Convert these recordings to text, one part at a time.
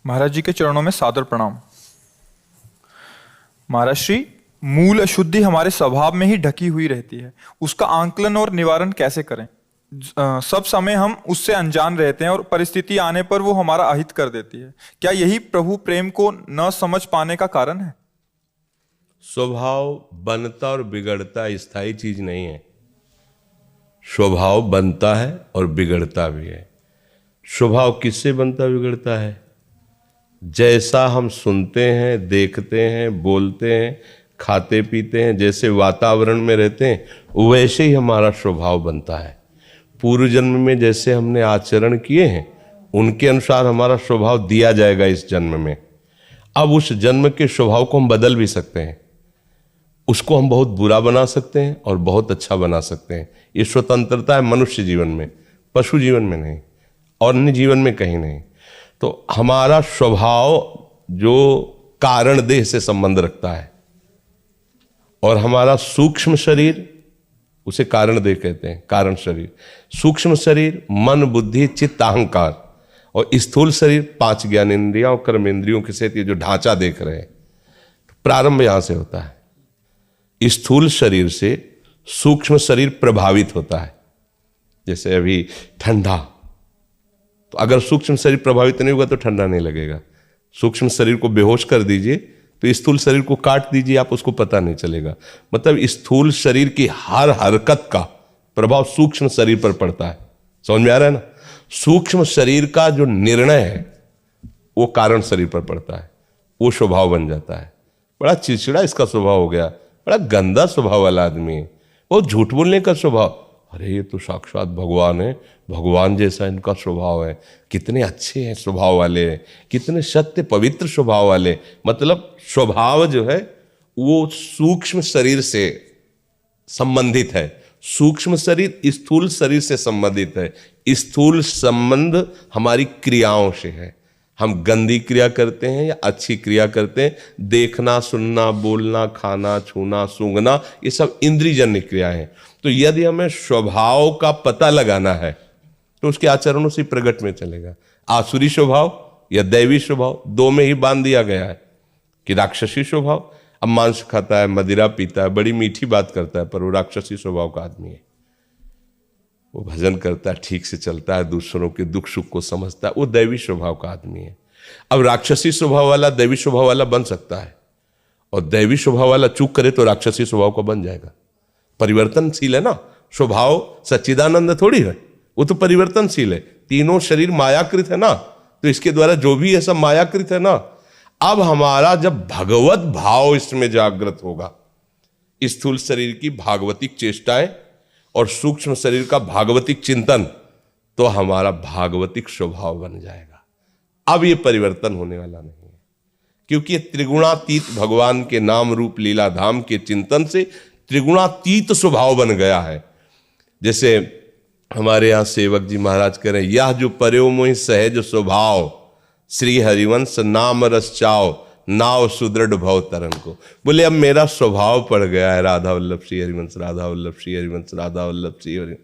महाराज जी के चरणों में सादर प्रणाम। महाराज श्री, मूल अशुद्धि हमारे स्वभाव में ही ढकी हुई रहती है, उसका आंकलन और निवारण कैसे करें? सब समय हम उससे अनजान रहते हैं और परिस्थिति आने पर वो हमारा अहित कर देती है। क्या यही प्रभु प्रेम को न समझ पाने का कारण है? स्वभाव बनता और बिगड़ता स्थायी चीज नहीं है। स्वभाव बनता है और बिगड़ता भी है। स्वभाव किससे बनता बिगड़ता है? जैसा हम सुनते हैं, देखते हैं, बोलते हैं, खाते पीते हैं, जैसे वातावरण में रहते हैं वैसे ही हमारा स्वभाव बनता है। पूर्व जन्म में जैसे हमने आचरण किए हैं उनके अनुसार हमारा स्वभाव दिया जाएगा इस जन्म में। अब उस जन्म के स्वभाव को हम बदल भी सकते हैं। उसको हम बहुत बुरा बना सकते हैं और बहुत अच्छा बना सकते हैं। ये स्वतंत्रता है मनुष्य जीवन में, पशु जीवन में नहीं और अन्य जीवन में कहीं नहीं। तो हमारा स्वभाव जो कारण देह से संबंध रखता है और हमारा सूक्ष्म शरीर, उसे कारण देह कहते हैं, कारण शरीर। सूक्ष्म शरीर मन, बुद्धि, चित्त, अहंकार और स्थूल शरीर 5 ज्ञानेंद्रियों और कर्मेंद्रियों के साथ ये जो ढांचा देख रहे हैं, तो प्रारंभ यहां से होता है। स्थूल शरीर से सूक्ष्म शरीर प्रभावित होता है। जैसे अभी ठंडा, तो अगर सूक्ष्म शरीर प्रभावित नहीं होगा तो ठंडा नहीं लगेगा। सूक्ष्म शरीर को बेहोश कर दीजिए तो स्थूल शरीर को काट दीजिए, आप उसको पता नहीं चलेगा। मतलब स्थूल शरीर की हर हरकत का प्रभाव सूक्ष्म शरीर पर पड़ता है। समझ में आ रहा है ना? सूक्ष्म शरीर का जो निर्णय है वो कारण शरीर पर पड़ता है, वो स्वभाव बन जाता है। बड़ा चिड़चिड़ा इसका स्वभाव हो गया, बड़ा गंदा स्वभाव वाला आदमी है, वो झूठ बोलने का स्वभाव। अरे ये तो साक्षात भगवान है, भगवान जैसा इनका स्वभाव है, कितने अच्छे हैं स्वभाव वाले, कितने सत्य पवित्र स्वभाव वाले। मतलब स्वभाव जो है वो सूक्ष्म शरीर से संबंधित है। सूक्ष्म शरीर स्थूल शरीर से संबंधित है। स्थूल संबंध हमारी क्रियाओं से है। हम गंदी क्रिया करते हैं या अच्छी क्रिया करते हैं। देखना, सुनना, बोलना, खाना, छूना, सूंघना, ये सब इंद्रियजन्य क्रियाएं हैं। तो यदि हमें स्वभाव का पता लगाना है तो उसके आचरणों से प्रगट में चलेगा। आसुरी स्वभाव या दैवी स्वभाव, दो में ही बांध दिया गया है कि राक्षसी स्वभाव। अब मांस खाता है, मदिरा पीता है, बड़ी मीठी बात करता है, पर वो राक्षसी स्वभाव का आदमी है। वो भजन करता है, ठीक से चलता है, दूसरों के दुख सुख को समझता है, वो दैवी स्वभाव का आदमी है। अब राक्षसी स्वभाव वाला दैवी स्वभाव वाला बन सकता है, और दैवी स्वभाव वाला चूक करे तो राक्षसी स्वभाव का बन जाएगा। परिवर्तनशील है ना स्वभाव, सच्चिदानंद थोड़ी है, वो तो परिवर्तनशील है। तीनों शरीर मायाकृत है ना, तो इसके द्वारा जो भी है सब मायाकृत है ना। अब हमारा जब भगवत भाव इसमें जागृत होगा, स्थूल शरीर की भागवतिक चेष्टाएं और सूक्ष्म शरीर का भागवतिक चिंतन, तो हमारा भागवतिक स्वभाव बन जाएगा। अब ये परिवर्तन होने वाला नहीं है, क्योंकि ये त्रिगुणातीत भगवान के नाम रूप लीला धाम के चिंतन से त्रिगुणातीत स्वभाव बन गया है। जैसे हमारे यहाँ सेवक जी महाराज कह रहे हैं, यह जो पर्यो मोहि सहज स्वभाव, श्री हरिवंश नाम रस चाव, नाव सुदृढ़ भव तरन को। बोले अब मेरा स्वभाव पड़ गया है राधा वल्लभ श्री हरिवंश, राधा वल्लभ श्री हरिवंश, राधा वल्लभ श्री हरिवंश।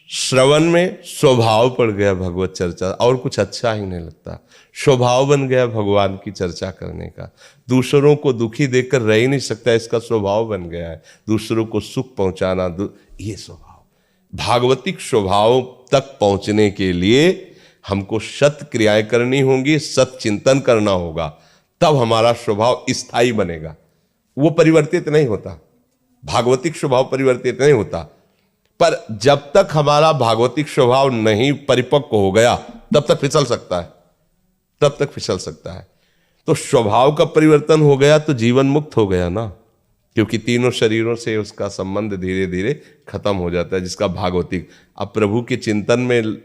श्रवण में स्वभाव पड़ गया भगवत चर्चा, और कुछ अच्छा ही नहीं लगता। स्वभाव बन गया भगवान की चर्चा करने का। दूसरों को दुखी देखकर रह ही नहीं सकता, इसका स्वभाव बन गया है। दूसरों को सुख पहुंचाना, ये स्वभाव। भागवतिक स्वभाव तक पहुंचने के लिए हमको सत क्रियाएं करनी होंगी, सत चिंतन करना होगा, तब हमारा स्वभाव स्थायी बनेगा। वो परिवर्तित नहीं होता, भागवतिक स्वभाव परिवर्तित नहीं होता। पर जब तक हमारा भागवतिक स्वभाव नहीं परिपक्व हो गया तब तक फिसल सकता है, तब तक फिसल सकता है। तो स्वभाव का परिवर्तन हो गया तो जीवन मुक्त हो गया ना, क्योंकि तीनों शरीरों से उसका संबंध धीरे धीरे खत्म हो जाता है, जिसका भागवतिक। अब प्रभु के चिंतन में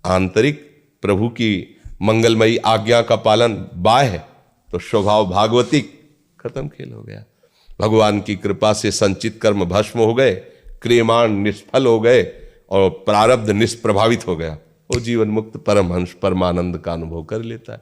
आंतरिक प्रभु की मंगलमयी आज्ञा का पालन बाह्य, तो स्वभाव भागवतिक खत्म खेल हो गया। भगवान की कृपा से संचित कर्म भस्म हो गए, क्रियमाण निष्फल हो गए और प्रारब्ध निष्प्रभावित हो गया। वो जीवन मुक्त परमहंस परमानंद का अनुभव कर लेता है।